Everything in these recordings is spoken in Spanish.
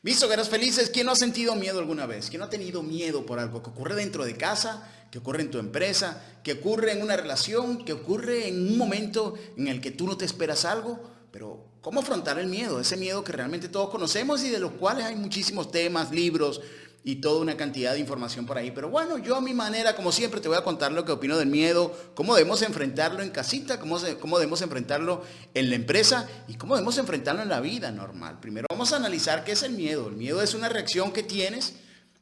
Mis hogares felices, ¿quién no ha sentido miedo alguna vez? ¿Quién no ha tenido miedo por algo que ocurre dentro de casa, que ocurre en tu empresa, que ocurre en una relación, que ocurre en un momento en el que tú no te esperas algo? Pero ¿cómo afrontar el miedo? Ese miedo que realmente todos conocemos y de los cuales hay muchísimos temas, libros y toda una cantidad de información por ahí. Pero bueno, yo a mi manera, como siempre, te voy a contar lo que opino del miedo, cómo debemos enfrentarlo en casita, cómo debemos enfrentarlo en la empresa y cómo debemos enfrentarlo en la vida normal. Primero vamos a analizar qué es el miedo. El miedo es una reacción que tienes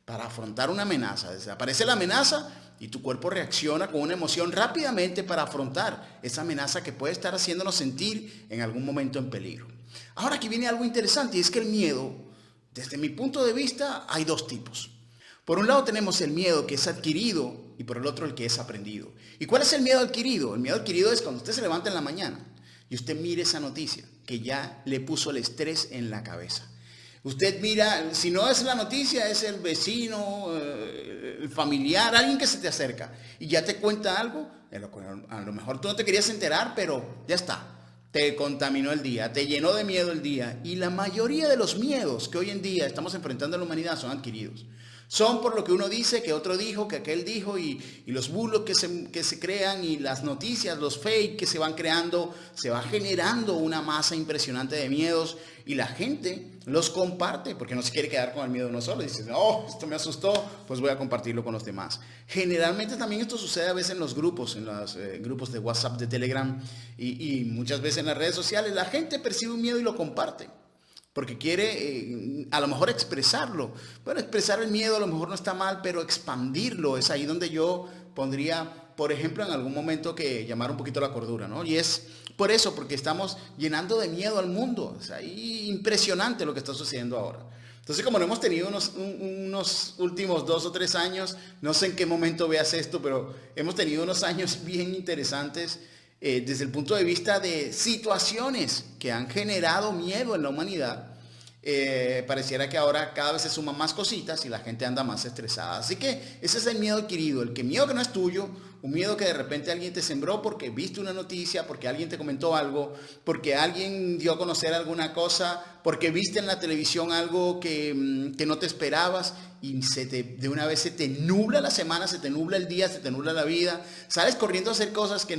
para afrontar una amenaza. Desaparece la amenaza y tu cuerpo reacciona con una emoción rápidamente para afrontar esa amenaza que puede estar haciéndonos sentir en algún momento en peligro. Ahora aquí viene algo interesante y es que el miedo, desde mi punto de vista, hay dos tipos. Por un lado tenemos el miedo que es adquirido y por el otro el que es aprendido. ¿Y cuál es el miedo adquirido? El miedo adquirido es cuando usted se levanta en la mañana y usted mire esa noticia que ya le puso el estrés en la cabeza. Usted mira, si no es la noticia, es el vecino, el familiar, alguien que se te acerca y ya te cuenta algo. A lo mejor tú no te querías enterar, pero ya está. Te contaminó el día, te llenó de miedo el día. Y la mayoría de los miedos que hoy en día estamos enfrentando en la humanidad son adquiridos. Son por lo que uno dice, que otro dijo, que aquel dijo y los bulos que se crean y las noticias, los fake que se van creando, se va generando una masa impresionante de miedos y la gente los comparte porque no se quiere quedar con el miedo uno solo. Dice, oh, esto me asustó, pues voy a compartirlo con los demás. Generalmente también esto sucede a veces en los grupos, en los grupos de WhatsApp, de Telegram y muchas veces en las redes sociales. La gente percibe un miedo y lo comparte. Porque quiere a lo mejor expresarlo. Bueno, expresar el miedo a lo mejor no está mal, pero expandirlo es ahí donde yo pondría, por ejemplo, en algún momento que llamar un poquito la cordura, ¿no? Y es por eso, porque estamos llenando de miedo al mundo. Es ahí impresionante lo que está sucediendo ahora. Entonces, como no hemos tenido unos últimos 2 o 3 años, no sé en qué momento veas esto, pero hemos tenido unos años bien interesantes desde el punto de vista de situaciones que han generado miedo en la humanidad. Pareciera que ahora cada vez se suman más cositas y la gente anda más estresada. Así que ese es el miedo adquirido, miedo que no es tuyo, un miedo que de repente alguien te sembró porque viste una noticia, porque alguien te comentó algo, porque alguien dio a conocer alguna cosa, porque viste en la televisión algo que no te esperabas y de una vez se te nubla la semana, se te nubla el día, se te nubla la vida. Sales corriendo a hacer cosas que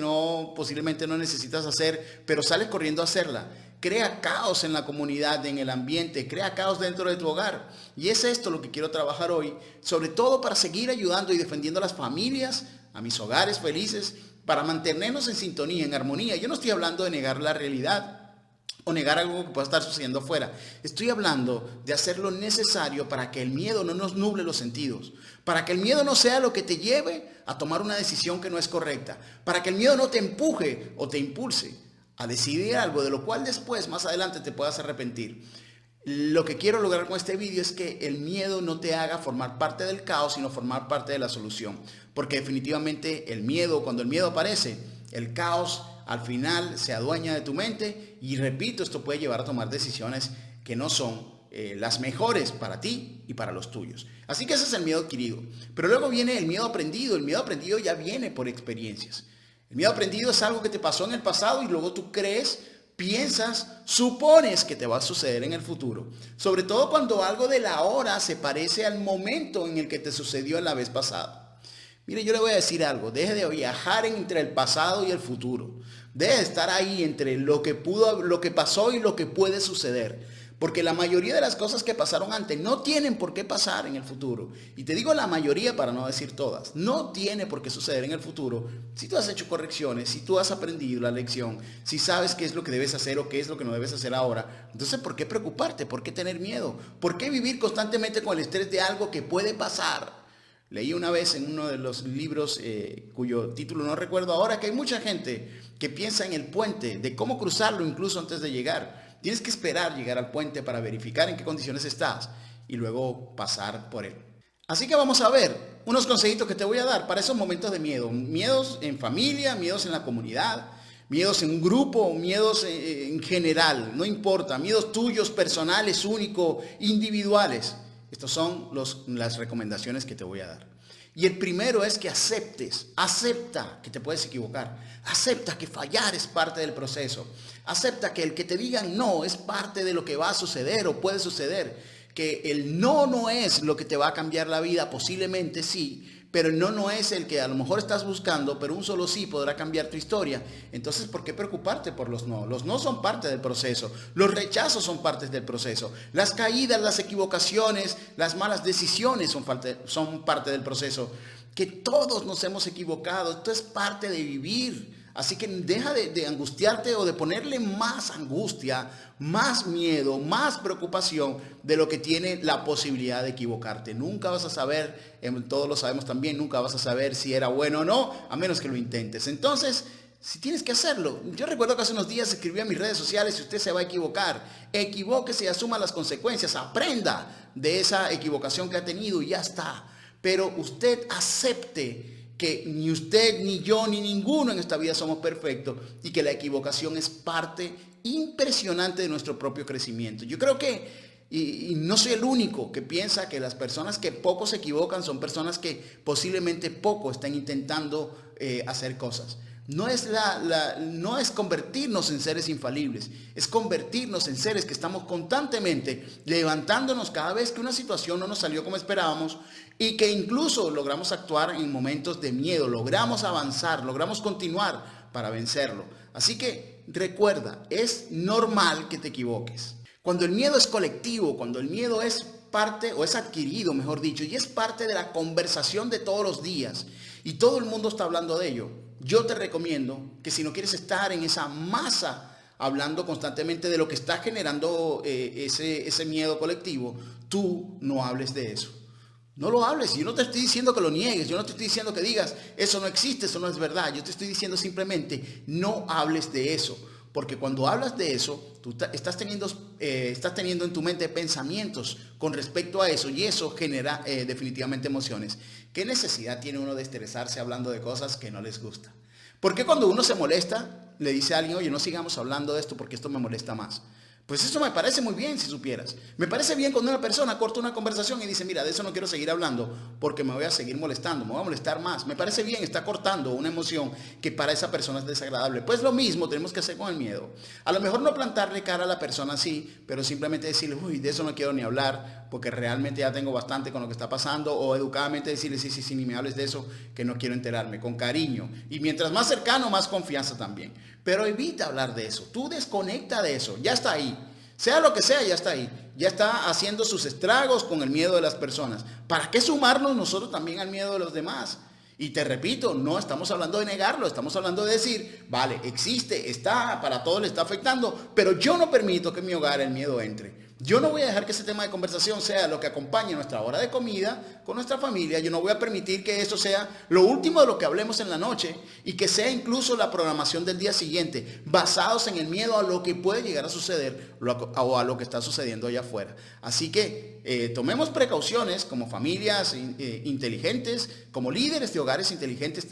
posiblemente no necesitas hacer, pero sales corriendo a hacerla. Crea caos en la comunidad, en el ambiente, crea caos dentro de tu hogar. Y es esto lo que quiero trabajar hoy, sobre todo para seguir ayudando y defendiendo a las familias, a mis hogares felices, para mantenernos en sintonía, en armonía. Yo no estoy hablando de negar la realidad o negar algo que pueda estar sucediendo afuera. Estoy hablando de hacer lo necesario para que el miedo no nos nuble los sentidos, para que el miedo no sea lo que te lleve a tomar una decisión que no es correcta, para que el miedo no te empuje o te impulse a decidir algo de lo cual después, más adelante, te puedas arrepentir. Lo que quiero lograr con este vídeo es que el miedo no te haga formar parte del caos, sino formar parte de la solución. Porque definitivamente cuando el miedo aparece, el caos al final se adueña de tu mente y repito, esto puede llevar a tomar decisiones que no son las mejores para ti y para los tuyos. Así que ese es el miedo adquirido. Pero luego viene el miedo aprendido. El miedo aprendido ya viene por experiencias. El miedo aprendido es algo que te pasó en el pasado y luego tú crees, piensas, supones que te va a suceder en el futuro. Sobre todo cuando algo de la hora se parece al momento en el que te sucedió en la vez pasada. Mire, yo le voy a decir algo. Deje de viajar entre el pasado y el futuro. Deje de estar ahí entre lo que pasó y lo que puede suceder. Porque la mayoría de las cosas que pasaron antes no tienen por qué pasar en el futuro. Y te digo la mayoría para no decir todas. No tiene por qué suceder en el futuro si tú has hecho correcciones, si tú has aprendido la lección, si sabes qué es lo que debes hacer o qué es lo que no debes hacer ahora. Entonces, ¿por qué preocuparte? ¿Por qué tener miedo? ¿Por qué vivir constantemente con el estrés de algo que puede pasar? Leí una vez en uno de los libros cuyo título no recuerdo ahora, que hay mucha gente que piensa en el puente, de cómo cruzarlo incluso antes de llegar. Tienes que esperar llegar al puente para verificar en qué condiciones estás y luego pasar por él. Así que vamos a ver unos consejitos que te voy a dar para esos momentos de miedo. Miedos en familia, miedos en la comunidad, miedos en un grupo, miedos en general, no importa. Miedos tuyos, personales, únicos, individuales. Estas son las recomendaciones que te voy a dar. Y el primero es que acepta que te puedes equivocar, acepta que fallar es parte del proceso, acepta que el que te digan no es parte de lo que va a suceder o puede suceder. que el no no es lo que te va a cambiar la vida, posiblemente sí, pero el no no es el que a lo mejor estás buscando, pero un solo sí podrá cambiar tu historia. Entonces, ¿por qué preocuparte por los no? Los no son parte del proceso, los rechazos son partes del proceso, las caídas, las equivocaciones, las malas decisiones son parte del proceso. Que todos nos hemos equivocado, esto es parte de vivir. Así que deja de angustiarte o de ponerle más angustia, más miedo, más preocupación de lo que tiene la posibilidad de equivocarte. Nunca vas a saber, todos lo sabemos también, nunca vas a saber si era bueno o no, a menos que lo intentes. Entonces, si tienes que hacerlo. Yo recuerdo que hace unos días escribí a mis redes sociales: si usted se va a equivocar, equivóquese y asuma las consecuencias, aprenda de esa equivocación que ha tenido y ya está. Pero usted acepte que ni usted, ni yo, ni ninguno en esta vida somos perfectos y que la equivocación es parte impresionante de nuestro propio crecimiento. Yo creo que, y no soy el único que piensa que las personas que poco se equivocan son personas que posiblemente poco están intentando hacer cosas. No es convertirnos en seres infalibles, es convertirnos en seres que estamos constantemente levantándonos cada vez que una situación no nos salió como esperábamos y que incluso logramos actuar en momentos de miedo, logramos avanzar, logramos continuar para vencerlo. Así que recuerda, es normal que te equivoques. Cuando el miedo es colectivo, cuando el miedo es parte, o es adquirido, mejor dicho, y es parte de la conversación de todos los días, y todo el mundo está hablando de ello, yo te recomiendo que si no quieres estar en esa masa hablando constantemente de lo que está generando ese miedo colectivo, tú no hables de eso. No lo hables. Yo no te estoy diciendo que lo niegues. Yo no te estoy diciendo que digas, eso no existe, eso no es verdad. Yo te estoy diciendo simplemente, no hables de eso. Porque cuando hablas de eso, tú estás teniendo en tu mente pensamientos con respecto a eso y eso genera definitivamente emociones. ¿Qué necesidad tiene uno de estresarse hablando de cosas que no les gusta? ¿Por qué cuando uno se molesta le dice a alguien, oye, no sigamos hablando de esto porque esto me molesta más? Pues eso me parece muy bien si supieras. Me parece bien cuando una persona corta una conversación y dice, mira, de eso no quiero seguir hablando porque me voy a seguir molestando, me voy a molestar más. Me parece bien, está cortando una emoción que para esa persona es desagradable. Pues lo mismo tenemos que hacer con el miedo. A lo mejor no plantarle cara a la persona así, pero simplemente decirle, uy, de eso no quiero ni hablar porque realmente ya tengo bastante con lo que está pasando, o educadamente decirle, sí, ni me hables de eso, que no quiero enterarme, con cariño. Y mientras más cercano, más confianza también. Pero evita hablar de eso, tú desconecta de eso, ya está ahí. Sea lo que sea, ya está ahí. Ya está haciendo sus estragos con el miedo de las personas. ¿Para qué sumarnos nosotros también al miedo de los demás? Y te repito, no estamos hablando de negarlo, estamos hablando de decir, vale, existe, está, para todos le está afectando, pero yo no permito que en mi hogar el miedo entre. Yo no voy a dejar que ese tema de conversación sea lo que acompañe nuestra hora de comida con nuestra familia. Yo no voy a permitir que eso sea lo último de lo que hablemos en la noche y que sea incluso la programación del día siguiente, basados en el miedo a lo que puede llegar a suceder o a lo que está sucediendo allá afuera. Así que tomemos precauciones como familias inteligentes, como líderes de hogares inteligentes.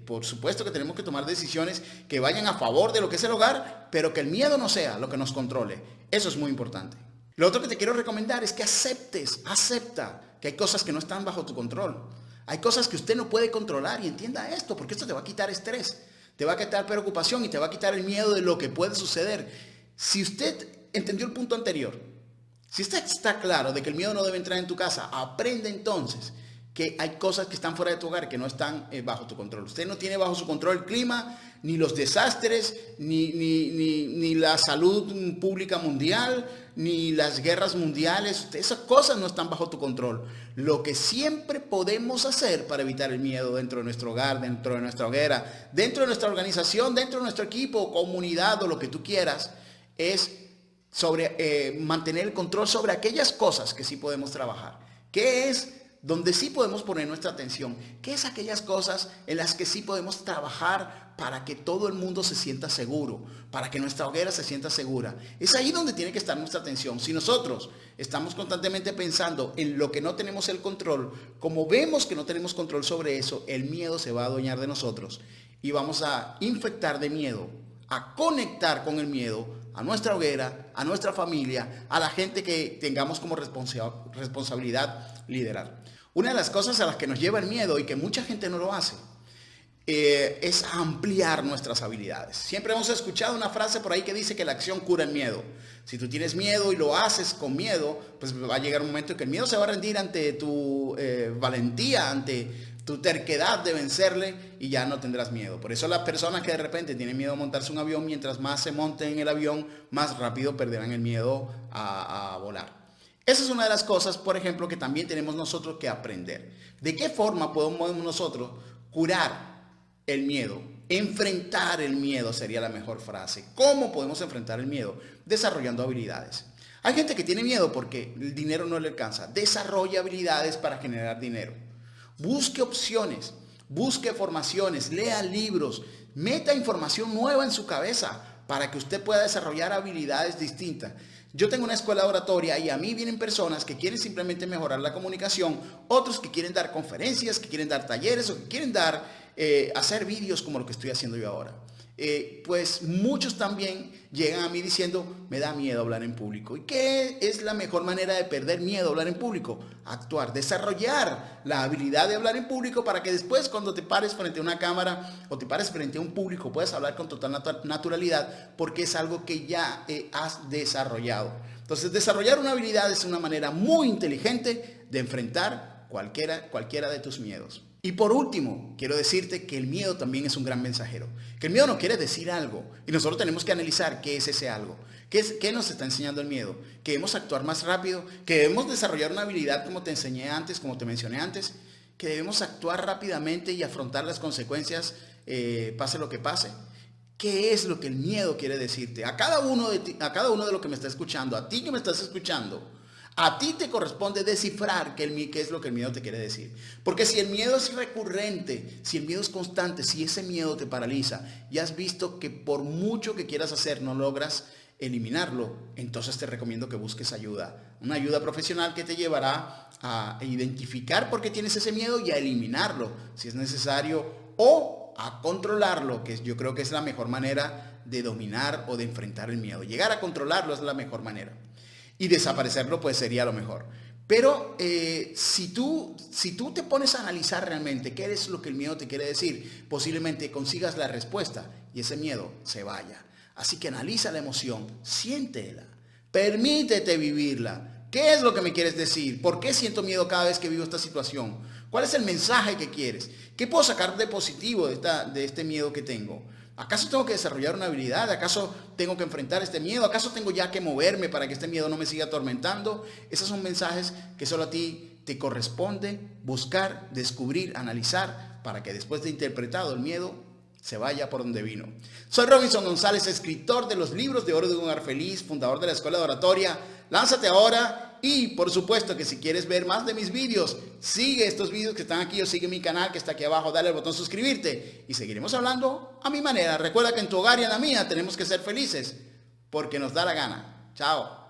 Por supuesto que tenemos que tomar decisiones que vayan a favor de lo que es el hogar, pero que el miedo no sea lo que nos controle. Eso es muy importante. Lo otro que te quiero recomendar es que acepta que hay cosas que no están bajo tu control. Hay cosas que usted no puede controlar y entienda esto, porque esto te va a quitar estrés, te va a quitar preocupación y te va a quitar el miedo de lo que puede suceder. Si usted entendió el punto anterior, si usted está claro de que el miedo no debe entrar en tu casa, aprende entonces que hay cosas que están fuera de tu hogar que no están bajo tu control. Usted no tiene bajo su control el clima, ni los desastres, ni la salud pública mundial, ni las guerras mundiales. Esas cosas no están bajo tu control. Lo que siempre podemos hacer para evitar el miedo dentro de nuestro hogar, dentro de nuestra hoguera, dentro de nuestra organización, dentro de nuestro equipo, comunidad o lo que tú quieras, es mantener el control sobre aquellas cosas que sí podemos trabajar. ¿Qué es donde sí podemos poner nuestra atención? ¿Qué es aquellas cosas en las que sí podemos trabajar para que todo el mundo se sienta seguro, para que nuestra hoguera se sienta segura? Es ahí donde tiene que estar nuestra atención. Si nosotros estamos constantemente pensando en lo que no tenemos el control, como vemos que no tenemos control sobre eso, el miedo se va a adueñar de nosotros y vamos a infectar de miedo, a conectar con el miedo a nuestra hoguera, a nuestra familia, a la gente que tengamos como responsabilidad liderar. Una de las cosas a las que nos lleva el miedo y que mucha gente no lo hace es ampliar nuestras habilidades. Siempre hemos escuchado una frase por ahí que dice que la acción cura el miedo. Si tú tienes miedo y lo haces con miedo, pues va a llegar un momento en que el miedo se va a rendir ante tu valentía, ante tu terquedad de vencerle y ya no tendrás miedo. Por eso las personas que de repente tienen miedo a montarse un avión, mientras más se monten en el avión, más rápido perderán el miedo a volar. Esa es una de las cosas, por ejemplo, que también tenemos nosotros que aprender. ¿De qué forma podemos nosotros curar el miedo? Enfrentar el miedo sería la mejor frase. ¿Cómo podemos enfrentar el miedo? Desarrollando habilidades. Hay gente que tiene miedo porque el dinero no le alcanza. Desarrolla habilidades para generar dinero. Busque opciones, busque formaciones, lea libros, meta información nueva en su cabeza para que usted pueda desarrollar habilidades distintas. Yo tengo una escuela de oratoria y a mí vienen personas que quieren simplemente mejorar la comunicación, otros que quieren dar conferencias, que quieren dar talleres o que quieren hacer vídeos como lo que estoy haciendo yo ahora. Pues muchos también llegan a mí diciendo, me da miedo hablar en público. ¿Y qué es la mejor manera de perder miedo a hablar en público? Actuar, desarrollar la habilidad de hablar en público para que después cuando te pares frente a una cámara o te pares frente a un público puedas hablar con total naturalidad porque es algo que ya has desarrollado. Entonces desarrollar una habilidad es una manera muy inteligente de enfrentar cualquiera de tus miedos. Y por último, quiero decirte que el miedo también es un gran mensajero. Que el miedo nos quiere decir algo y nosotros tenemos que analizar qué es ese algo. ¿Qué nos está enseñando el miedo? Que debemos actuar más rápido, que debemos desarrollar una habilidad como te enseñé antes, como te mencioné antes, que debemos actuar rápidamente y afrontar las consecuencias, pase lo que pase. ¿Qué es lo que el miedo quiere decirte? A cada uno de los que me está escuchando, a ti que me estás escuchando, a ti te corresponde descifrar qué es lo que el miedo te quiere decir. Porque si el miedo es recurrente, si el miedo es constante, si ese miedo te paraliza y has visto que por mucho que quieras hacer no logras eliminarlo, entonces te recomiendo que busques ayuda. Una ayuda profesional que te llevará a identificar por qué tienes ese miedo y a eliminarlo si es necesario o a controlarlo, que yo creo que es la mejor manera de dominar o de enfrentar el miedo. Llegar a controlarlo es la mejor manera. Y desaparecerlo pues sería lo mejor. Pero si tú te pones a analizar realmente qué es lo que el miedo te quiere decir, posiblemente consigas la respuesta y ese miedo se vaya. Así que analiza la emoción, siéntela, permítete vivirla. ¿Qué es lo que me quieres decir? ¿Por qué siento miedo cada vez que vivo esta situación? ¿Cuál es el mensaje que quieres? ¿Qué puedo sacar de positivo de este miedo que tengo? ¿Acaso tengo que desarrollar una habilidad? ¿Acaso tengo que enfrentar este miedo? ¿Acaso tengo ya que moverme para que este miedo no me siga atormentando? Esos son mensajes que solo a ti te corresponde buscar, descubrir, analizar, para que después de interpretado el miedo se vaya por donde vino. Soy Robinson González, escritor de los libros de Oro de un Hogar Feliz, fundador de la Escuela de Oratoria. Lánzate ahora y por supuesto que si quieres ver más de mis vídeos, sigue estos vídeos que están aquí o sigue mi canal que está aquí abajo, dale al botón suscribirte y seguiremos hablando a mi manera. Recuerda que en tu hogar y en la mía tenemos que ser felices porque nos da la gana. Chao.